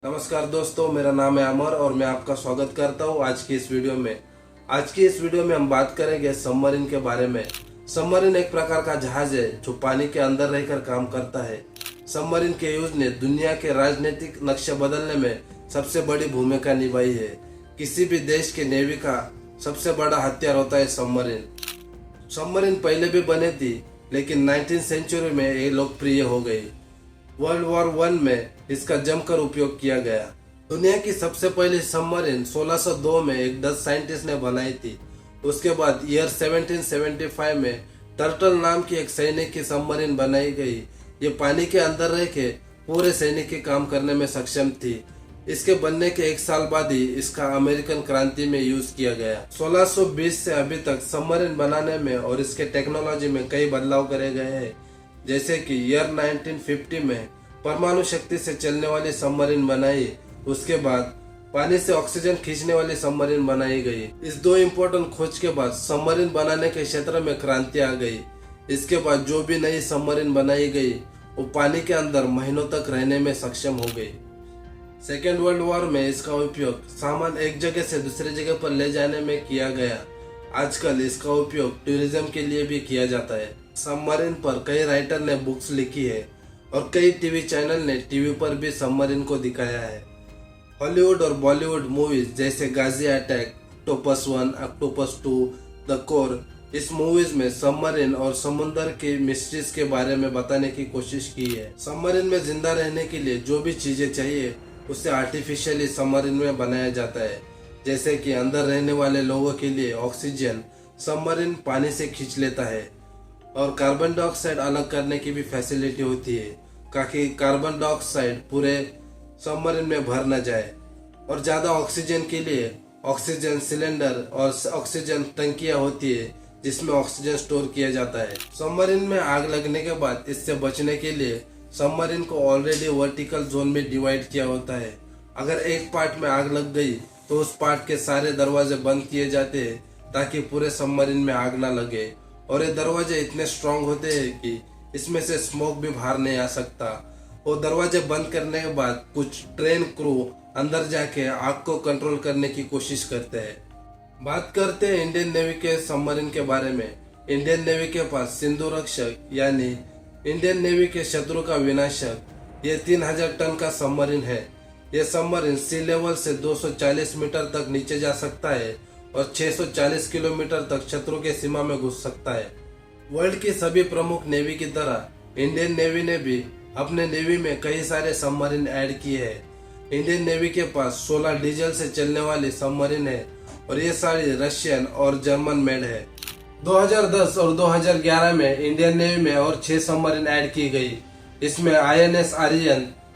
नमस्कार दोस्तों, मेरा नाम है अमर और मैं आपका स्वागत करता हूँ आज की इस वीडियो में। आज की इस वीडियो में हम बात करेंगे सबमरीन के बारे में। सबमरीन एक प्रकार का जहाज है जो पानी के अंदर रहकर काम करता है। सबमरीन के यूज ने दुनिया के राजनीतिक नक्शे बदलने में सबसे बड़ी भूमिका निभाई है। किसी भी देश के नेवी का सबसे बड़ा हथियार होता है सबमरीन। सबमरीन पहले भी बने थी लेकिन 19वीं सेंचुरी में ये लोकप्रिय हो गई। वर्ल्ड वॉर वन में इसका जमकर उपयोग किया गया। दुनिया की सबसे पहली सबमरीन 1602 में एक डच साइंटिस्ट ने बनाई थी। उसके बाद ईयर 1775 में टर्टल नाम की एक सैनिक की सबमरीन बनाई गई। ये पानी के अंदर रह के पूरे सैनिक के काम करने में सक्षम थी। इसके बनने के एक साल बाद ही इसका अमेरिकन क्रांति में यूज किया गया। 1620 से अभी तक सबमरीन बनाने में और इसके टेक्नोलॉजी में कई बदलाव करे गए हैं, जैसे कि ईयर 1950 में परमाणु शक्ति से चलने वाली सबमरीन बनाई। उसके बाद पानी से ऑक्सीजन खींचने वाली सबमरीन बनाई गई। इस दो इम्पोर्टेंट खोज के बाद सबमरीन बनाने के क्षेत्र में क्रांति आ गई। इसके बाद जो भी नई सबमरीन बनाई गई वो पानी के अंदर महीनों तक रहने में सक्षम हो गई। सेकेंड वर्ल्ड वॉर में इसका उपयोग सामान एक जगह से दूसरी जगह पर ले जाने में किया गया। आजकल इसका उपयोग टूरिज्म के लिए भी किया जाता है। सबमरीन पर कई राइटर ने बुक्स लिखी है और कई टीवी चैनल ने टीवी पर भी सबमरीन को दिखाया है। हॉलीवुड और बॉलीवुड मूवीज जैसे Ghazi attack, Octopus 1, Octopus 2, the core, इस मूवीज में सबमरीन और समुद्र की मिस्ट्रीज के बारे में बताने की कोशिश की है। सबमरीन में जिंदा रहने के लिए जो भी चीजें चाहिए उसे आर्टिफिशियली सबमरीन में बनाया जाता है, जैसे कि अंदर रहने वाले लोगों के लिए ऑक्सीजन सबमरीन पानी से खींच लेता है और कार्बन डाइऑक्साइड अलग करने की भी फैसिलिटी होती है ताकि कार्बन डाइऑक्साइड पूरे सबमरीन में भर न जाए। और ज्यादा ऑक्सीजन के लिए ऑक्सीजन सिलेंडर और ऑक्सीजन टंकियां होती है जिसमें ऑक्सीजन स्टोर किया जाता है। सबमरीन में आग लगने के बाद इससे बचने के लिए सबमरीन को ऑलरेडी वर्टिकल जोन में डिवाइड किया होता है। अगर एक पार्ट में आग लग गई तो उस पार्ट के सारे दरवाजे बंद किए जाते हैं ताकि पूरे सबमरीन में आग ना लगे। और ये दरवाजे इतने स्ट्रांग होते हैं कि इसमें से स्मोक भी बाहर नहीं आ सकता। वो दरवाजे बंद करने के बाद कुछ ट्रेन क्रू अंदर जाके आग को कंट्रोल करने की कोशिश करते हैं। बात करते हैं इंडियन नेवी के सबमरीन के बारे में। इंडियन नेवी के पास सिंधु रक्षक यानी इंडियन नेवी के शत्रु का विनाशक ये 3000 टन का सबमरीन है। ये सबमरीन सी लेवल से 240 मीटर तक नीचे जा सकता है और 640 किलोमीटर तक शत्रु के सीमा में घुस सकता है। वर्ल्ड की सभी प्रमुख नेवी की तरह इंडियन नेवी ने भी अपने नेवी में कई सारे सबमरीन ऐड किए हैं। इंडियन नेवी के पास 16 डीजल से चलने वाली सबमरीन है और ये सारी रशियन और जर्मन मेड है। 2010 और 2011 में इंडियन नेवी में और 6 सबमरीन ऐड की गई। इसमें INS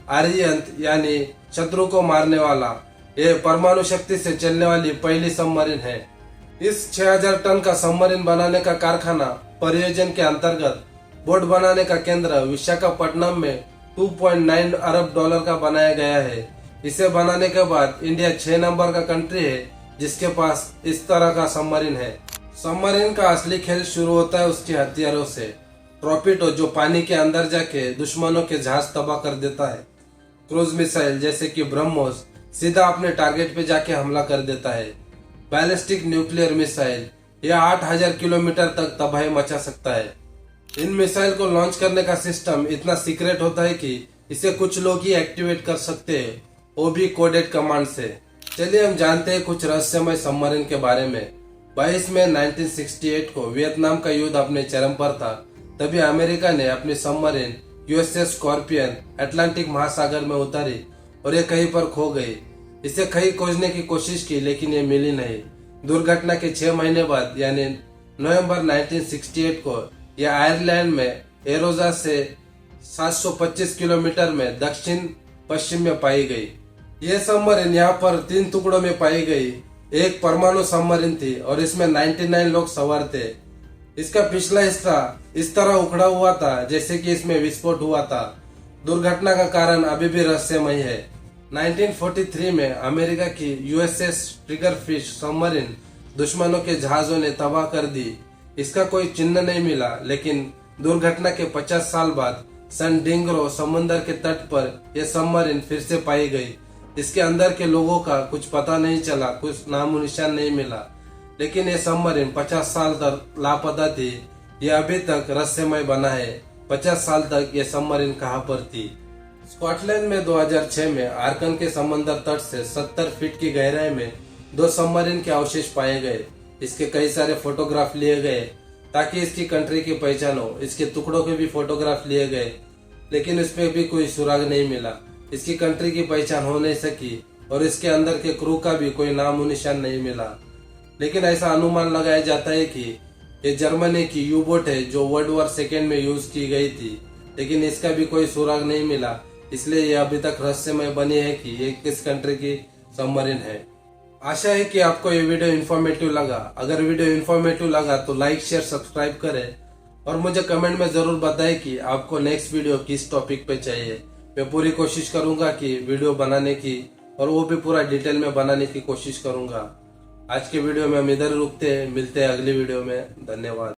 आर्यंत यानी शत्रु को मारने वाला, ये परमाणु शक्ति से चलने वाली पहली सबमरीन है। इस 6000 टन का सबमरीन बनाने का कारखाना परियोजना के अंतर्गत बोट बनाने का केंद्र विशाखापट्टनम में 2.9 अरब डॉलर का बनाया गया है। इसे बनाने के बाद इंडिया 6 नंबर का कंट्री है जिसके पास इस तरह का सबमरीन है। सबमरीन का असली खेल शुरू होता है उसके हथियारों से। टॉर्पीडो जो पानी के अंदर जाके दुश्मनों के जहाज तबाह कर देता है। क्रूज मिसाइल जैसे कि ब्रह्मोस सीधा अपने टारगेट पे जाके हमला कर देता है। बैलिस्टिक न्यूक्लियर मिसाइल यह 8000 किलोमीटर तक तबाही मचा सकता है। इन मिसाइल को लॉन्च करने का सिस्टम इतना सीक्रेट होता है कि इसे कुछ लोग ही एक्टिवेट कर सकते हैं, वो भी कोडेड कमांड से। चलिए हम जानते हैं कुछ रहस्यमय सबमरीन के बारे में। 22 मई 1968 को वियतनाम का युद्ध अपने चरम पर था। तभी अमेरिका ने अपनी सबमरीन USS स्कॉर्पियन अटलांटिक महासागर में उतारी और ये कहीं पर खो गई। इसे कहीं खोजने की कोशिश की लेकिन ये मिली नहीं। दुर्घटना के 6 महीने बाद यानी नवंबर 1968 को यह आयरलैंड में एरोजा से 725 किलोमीटर में दक्षिण पश्चिम में पाई गई। ये सबमरीन यहाँ पर 3 टुकड़ों में पाई गई। एक परमाणु सबमरीन थी और इसमें 99 लोग सवार थे। इसका पिछला हिस्सा इस तरह उखड़ा हुआ था जैसे कि इसमें विस्फोट हुआ था। दुर्घटना का कारण अभी भी रहस्यमय है। 1943 में अमेरिका की USS ट्रिगरफिश सबमरीन दुश्मनों के जहाजों ने तबाह कर दी। इसका कोई चिन्ह नहीं मिला, लेकिन दुर्घटना के 50 साल बाद सन डिंगरो समुद्र के तट पर यह सबमरीन फिर से पाई गई। इसके अंदर के लोगों का कुछ पता नहीं चला, कुछ नामो निशान नहीं मिला। लेकिन ये सबमरीन 50 साल तक लापता थी। ये अभी तक रहस्यमय बना है 50 साल तक ये सबमरीन कहाँ पर थी। स्कॉटलैंड में 2006 में आर्कन के समंदर तट से 70 फीट की गहराई में 2 सबमरीन के अवशेष पाए गए। इसके कई सारे फोटोग्राफ लिए गए ताकि इसकी कंट्री की पहचान हो। इसके टुकड़ों के भी फोटोग्राफ लिए गए, लेकिन इसमें भी कोई सुराग नहीं मिला। इसकी कंट्री की पहचान हो नहीं सकी और इसके अंदर के क्रू का भी कोई नामो निशान नहीं मिला। लेकिन ऐसा अनुमान लगाया जाता है कि ये जर्मनी की यू बोट है जो वर्ल्ड वॉर सेकेंड में यूज की गई थी, लेकिन इसका भी कोई सुराग नहीं मिला। इसलिए ये अभी तक रहस्यमय बनी है कि ये किस कंट्री की सबमरीन है। आशा है कि आपको ये वीडियो इन्फॉर्मेटिव लगा। अगर वीडियो इन्फॉर्मेटिव लगा तो लाइक शेयर सब्सक्राइब करें और मुझे कमेंट में जरूर बताएं कि आपको नेक्स्ट वीडियो किस टॉपिक पे चाहिए। मैं पूरी कोशिश करूंगा कि वीडियो बनाने की, और वो भी पूरा डिटेल में बनाने की कोशिश करूंगा। आज के वीडियो में हम इधर रुकते हैं, मिलते हैं अगली वीडियो में। धन्यवाद।